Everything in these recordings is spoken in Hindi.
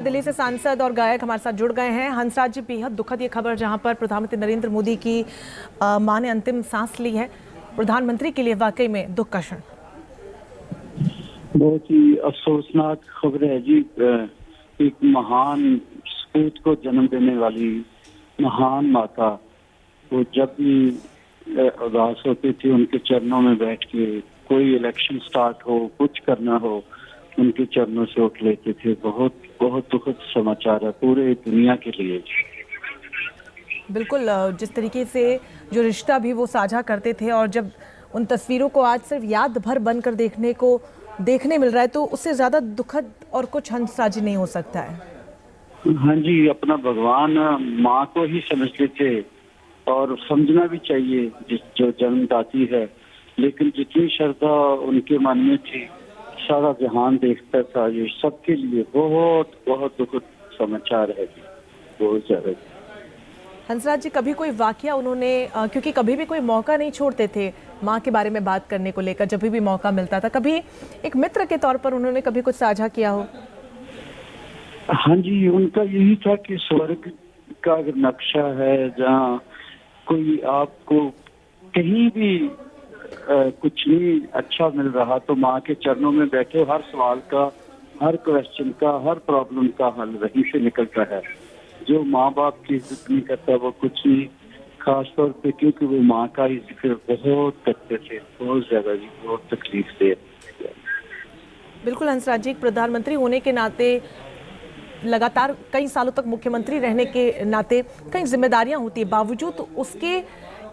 दिल्ली से सांसद और गायक हमारे साथ जुड़ गए हैं। हंसराज जी, बेहद दुखद ये खबर जहां पर प्रधानमंत्री नरेंद्र मोदी की मां ने अंतिम सांस ली है। प्रधानमंत्री के लिए वाकई में दुख का क्षण। बहुत ही अफसोसनाक खबर है जी। एक महान सपूत को जन्म देने वाली महान माता, वो जब भी उदास होती थी उनके चरणों में बैठ के, कोई इलेक्शन स्टार्ट हो, कुछ करना हो, उनके चरणों से उठ लेते थे। बहुत बहुत दुखद समाचार है पूरे दुनिया के लिए। बिल्कुल, जिस तरीके से जो रिश्ता भी वो साझा करते थे और जब उन तस्वीरों को आज सिर्फ याद भर बनकर देखने मिल रहा है तो उससे ज्यादा दुखद और कुछ हंसराज नहीं हो सकता है। हाँ जी, अपना भगवान माँ को ही समझते थे और समझना भी चाहिए जो जन्मदाती है। लेकिन जितनी श्रद्धा उनके मन में थी, सारा जहान देखता था। ये सबके लिए बहुत बहुत दुखद समाचार है जी, बहुत ज्यादा। हंसराज जी, कभी कोई वाकया उन्होंने, क्योंकि कभी भी कोई मौका नहीं छोड़ते थे माँ के बारे में बात करने को लेकर, जब भी मौका मिलता था, कभी एक मित्र के तौर पर उन्होंने कभी कुछ साझा किया हो? हाँ जी, उनका यही था कि स्वर्ग का अगर नक्शा है जहाँ कोई आपको कहीं भी कुछ नहीं अच्छा मिल रहा तो माँ के चरणों में बैठे हर सवाल का, हर क्वेश्चन का, हर प्रॉब्लम का हल वहीं से निकलता है। जो माँ बाप की इज्जत नहीं करता वो कुछ नहीं, खास तौर पे क्योंकि वो माँ का ही जिक्र बहुत करते थे, बहुत ज्यादा जी, बहुत तकलीफ से। बिल्कुल हंसराज जी, प्रधानमंत्री होने के नाते, लगातार कई सालों तक मुख्यमंत्री रहने के नाते कई जिम्मेदारियां होती है, बावजूद उसके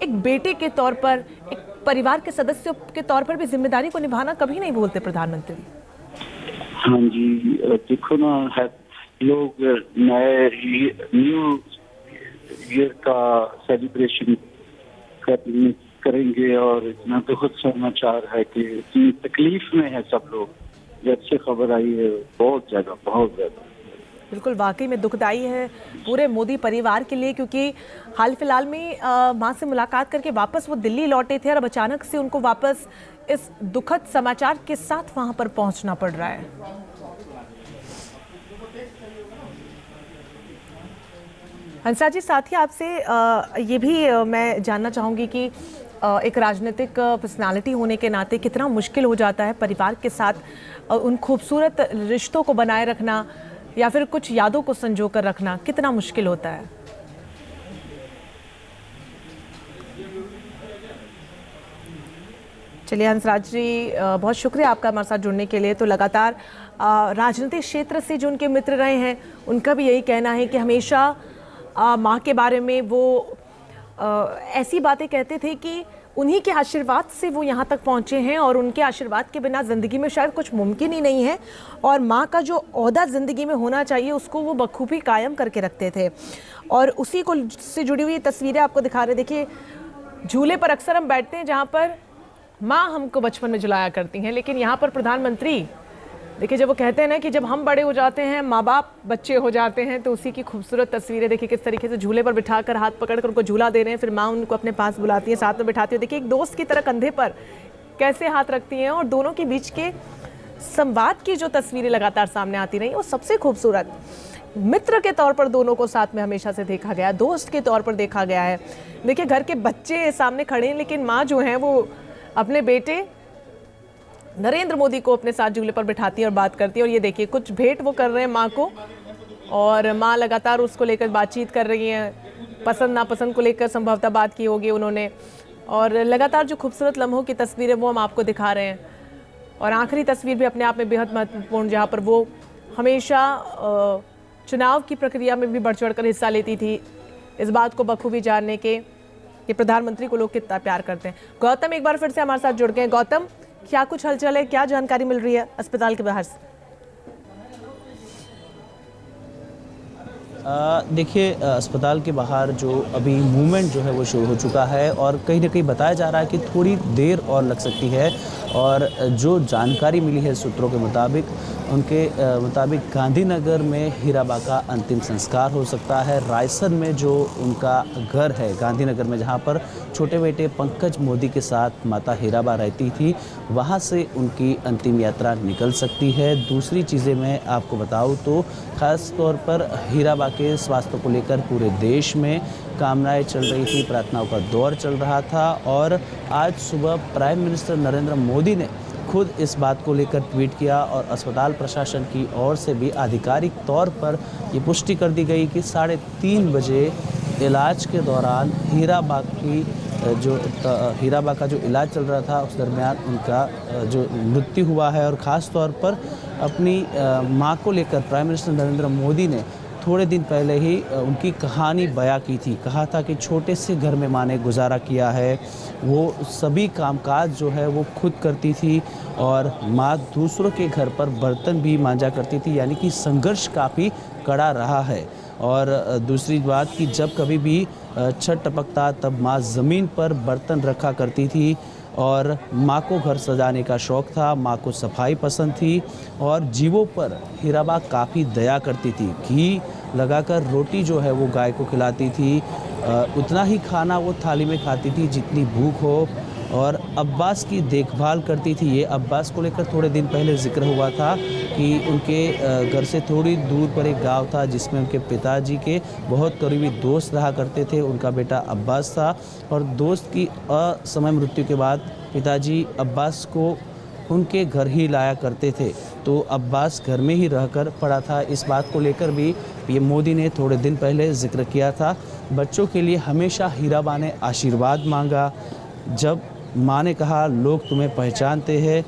एक बेटे के तौर पर, एक परिवार के सदस्य के तौर पर भी जिम्मेदारी को निभाना कभी नहीं भूलते प्रधानमंत्री। हाँ जी, देखो ना, है लोग नए न्यू ईयर का सेलिब्रेशन करेंगे और इतना दुखद समाचार है कि इतनी तकलीफ में है सब लोग। जब से खबर आई है बहुत ज्यादा। बिल्कुल, वाकई में दुखदाई है पूरे मोदी परिवार के लिए, क्योंकि हाल फिलहाल में मां से मुलाकात करके वापस वो दिल्ली लौटे थे और अब अचानक से उनको वापस इस दुखद समाचार के साथ वहां पर पहुंचना पड़ रहा है। हंसा जी, साथ ही आपसे ये भी मैं जानना चाहूँगी कि एक राजनीतिक पर्सनालिटी होने के नाते कितना मुश्किल हो जाता है परिवार के साथ उन खूबसूरत रिश्तों को बनाए रखना या फिर कुछ यादों को संजो कर रखना, कितना मुश्किल होता है? चलिए हंसराज जी, बहुत शुक्रिया आपका हमारे साथ जुड़ने के लिए। तो लगातार राजनीतिक क्षेत्र से जो उनके मित्र रहे हैं उनका भी यही कहना है कि हमेशा माँ के बारे में वो ऐसी बातें कहते थे कि उन्हीं के आशीर्वाद से वो यहाँ तक पहुँचे हैं और उनके आशीर्वाद के बिना ज़िंदगी में शायद कुछ मुमकिन ही नहीं है, और माँ का जो ओहदा ज़िंदगी में होना चाहिए उसको वो बखूबी कायम करके रखते थे। और उसी को से जुड़ी हुई तस्वीरें आपको दिखा रहे। देखिए, झूले पर अक्सर हम बैठते हैं जहाँ पर माँ हमको बचपन में झुलाया करती हैं, लेकिन यहाँ पर प्रधानमंत्री, देखिए जब वो कहते हैं ना कि जब हम बड़े हो जाते हैं माँ बाप बच्चे हो जाते हैं, तो उसी की खूबसूरत तस्वीरें देखिए किस तरीके से झूले पर बिठाकर हाथ पकड़कर उनको झूला दे रहे हैं, फिर माँ उनको अपने पास बुलाती है, साथ में बिठाती है। देखिए एक दोस्त की तरह कंधे पर कैसे हाथ रखती हैं और दोनों के बीच के संवाद की जो तस्वीरें लगातार सामने आती रही वो सबसे खूबसूरत। मित्र के तौर पर दोनों को साथ में हमेशा से देखा गया, दोस्त के तौर पर देखा गया है। देखिए घर के बच्चे सामने खड़े हैं लेकिन माँ जो है वो अपने बेटे नरेंद्र मोदी को अपने साथ झूले पर बिठाती है और बात करती है। और ये देखिए कुछ भेंट वो कर रहे हैं माँ को, और माँ लगातार उसको लेकर बातचीत कर रही हैं, पसंद नापसंद को लेकर संभवतः बात की होगी उन्होंने, और लगातार जो खूबसूरत लम्हों की तस्वीरें वो हम आपको दिखा रहे हैं। और आखिरी तस्वीर भी अपने आप में बेहद महत्वपूर्ण, जहाँ पर वो हमेशा चुनाव की प्रक्रिया में भी बढ़ चढ़ कर हिस्सा लेती थी, इस बात को बखूबी जानने के कि प्रधानमंत्री को लोग कितना प्यार करते हैं। गौतम एक बार फिर से हमारे साथ जुड़ गए। गौतम, क्या कुछ हलचल है, क्या जानकारी मिल रही है अस्पताल के बाहर से? देखिए, अस्पताल के बाहर जो अभी मूवमेंट जो है वो शुरू हो चुका है और कहीं ना कहीं बताया जा रहा है कि थोड़ी देर और लग सकती है। और जो जानकारी मिली है सूत्रों के मुताबिक, उनके मुताबिक गांधीनगर में हीराबा का अंतिम संस्कार हो सकता है। रायसन में जो उनका घर है गांधीनगर में, जहां पर छोटे बेटे पंकज मोदी के साथ माता हीराबा रहती थी, वहां से उनकी अंतिम यात्रा निकल सकती है। दूसरी चीज़ें मैं आपको बताऊं तो ख़ास तौर पर हीराबा के स्वास्थ्य को लेकर पूरे देश में कामनाएं चल रही थी, प्रार्थनाओं का दौर चल रहा था। और आज सुबह प्राइम मिनिस्टर नरेंद्र मोदी ने खुद इस बात को लेकर ट्वीट किया और अस्पताल प्रशासन की ओर से भी आधिकारिक तौर पर ये पुष्टि कर दी गई कि 3:30 बजे इलाज के दौरान हीराबा का जो इलाज चल रहा था उस दरमियान उनका जो मृत्यु हुआ है। और ख़ास तौर पर अपनी मां को लेकर प्राइम मिनिस्टर नरेंद्र मोदी ने थोड़े दिन पहले ही उनकी कहानी बयां की थी। कहा था कि छोटे से घर में मां ने गुजारा किया है, वो सभी कामकाज जो है वो खुद करती थी और मां दूसरों के घर पर बर्तन भी मांजा करती थी, यानी कि संघर्ष काफ़ी कड़ा रहा है। और दूसरी बात कि जब कभी भी छठ टपकता तब मां ज़मीन पर बर्तन रखा करती थी और माँ को घर सजाने का शौक़ था, माँ को सफाई पसंद थी और जीवों पर हीराबा काफ़ी दया करती थी। घी लगाकर रोटी जो है वो गाय को खिलाती थी, उतना ही खाना वो थाली में खाती थी जितनी भूख हो। और अब्बास की देखभाल करती थी। ये अब्बास को लेकर थोड़े दिन पहले जिक्र हुआ था कि उनके घर से थोड़ी दूर पर एक गांव था जिसमें उनके पिताजी के बहुत करीबी दोस्त रहा करते थे। उनका बेटा अब्बास था और दोस्त की असमय मृत्यु के बाद पिताजी अब्बास को उनके घर ही लाया करते थे, तो अब्बास घर में ही रहकर पड़ा था। इस बात को लेकर भी पीएम मोदी ने थोड़े दिन पहले जिक्र किया था। बच्चों के लिए हमेशा हीराबा ने आशीर्वाद मांगा। जब माँ ने कहा लोग तुम्हें पहचानते हैं,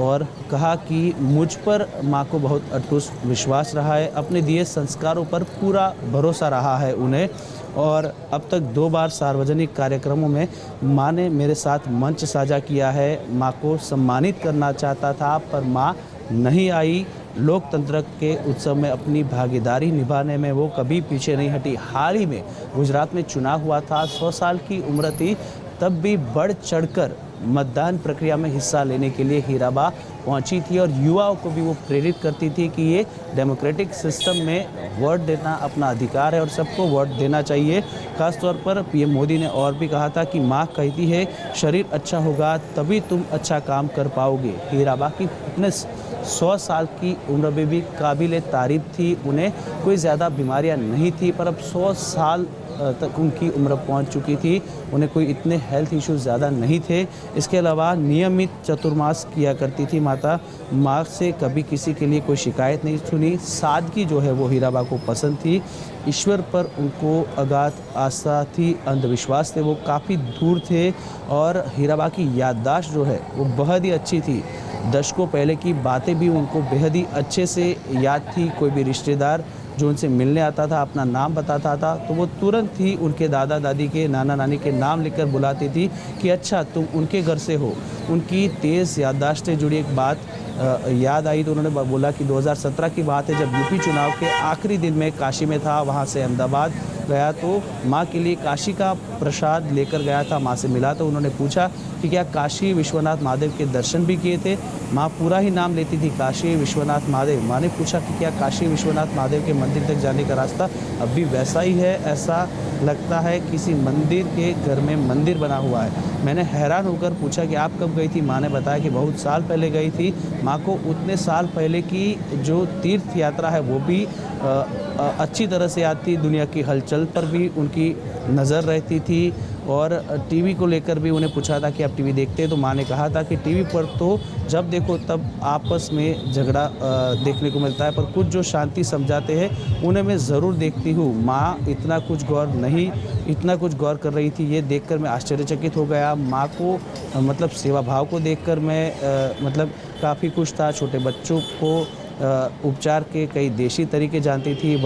और कहा कि मुझ पर माँ को बहुत अटूट विश्वास रहा है, अपने दिए संस्कारों पर पूरा भरोसा रहा है उन्हें। और अब तक 2 बार सार्वजनिक कार्यक्रमों में माँ ने मेरे साथ मंच साझा किया है। माँ को सम्मानित करना चाहता था पर माँ नहीं आई। लोकतंत्र के उत्सव में अपनी भागीदारी निभाने में वो कभी पीछे नहीं हटी। हाल ही में गुजरात में चुनाव हुआ था, 100 साल की उम्र थी, तब भी बढ़ चढ़कर मतदान प्रक्रिया में हिस्सा लेने के लिए हीराबा पहुंची थी और युवाओं को भी वो प्रेरित करती थी कि ये डेमोक्रेटिक सिस्टम में वोट देना अपना अधिकार है और सबको वोट देना चाहिए। खासतौर पर पीएम मोदी ने और भी कहा था कि माँ कहती है शरीर अच्छा होगा तभी तुम अच्छा काम कर पाओगे। हीराबा की फिटनेस 100 साल की उम्र में भी काबिल तारीफ थी। उन्हें कोई ज़्यादा बीमारियां नहीं थी, पर अब 100 साल तक उनकी उम्र पहुंच चुकी थी, उन्हें कोई इतने हेल्थ इश्यूज ज़्यादा नहीं थे। इसके अलावा नियमित चतुर्मास किया करती थी माता। माँ से कभी किसी के लिए कोई शिकायत नहीं सुनी। सादगी जो है वो हीराबा को पसंद थी। ईश्वर पर उनको अगाध आस्था थी, अंधविश्वास थे वो काफ़ी दूर थे। और हीराबा की याददाश्त जो है वो बहुत ही अच्छी थी। दशकों पहले की बातें भी उनको बेहद ही अच्छे से याद थी। कोई भी रिश्तेदार जो उनसे मिलने आता था, अपना नाम बताता था, तो वो तुरंत ही उनके दादा दादी के, नाना नानी के नाम लिखकर बुलाती थी कि अच्छा तुम उनके घर से हो। उनकी तेज़ याददाश्त से जुड़ी एक बात याद आई तो उन्होंने बोला कि 2017 की बात है, जब यूपी चुनाव के आखिरी दिन में काशी में था, वहाँ से अहमदाबाद गया तो माँ के लिए काशी का प्रसाद लेकर गया था। माँ से मिला तो उन्होंने पूछा कि क्या काशी विश्वनाथ महादेव के दर्शन भी किए थे। माँ पूरा ही नाम लेती थी, काशी विश्वनाथ महादेव। माँ ने पूछा कि क्या काशी विश्वनाथ महादेव के मंदिर तक जाने का रास्ता अब भी वैसा ही है? ऐसा लगता है किसी मंदिर के घर में मंदिर बना हुआ है। मैंने हैरान होकर पूछा कि आप कब गई थी? माँ ने बताया कि बहुत साल पहले गई थी। माँ को उतने साल पहले की जो तीर्थ यात्रा है वो भी अच्छी तरह से याद थी। दुनिया की हलचल पर भी उनकी नज़र रहती थी। और टीवी को लेकर भी उन्हें पूछा था कि आप टीवी देखते हैं? तो माँ ने कहा था कि टीवी पर तो जब देखो तब आपस में झगड़ा देखने को मिलता है, पर कुछ जो शांति समझाते हैं उन्हें मैं ज़रूर देखती हूँ। माँ इतना कुछ गौर कर रही थी, ये देखकर मैं आश्चर्यचकित हो गया। माँ को मतलब सेवा भाव को देखकर मैं मतलब काफ़ी खुश था। छोटे बच्चों को उपचार के कई देशी तरीके जानती थी।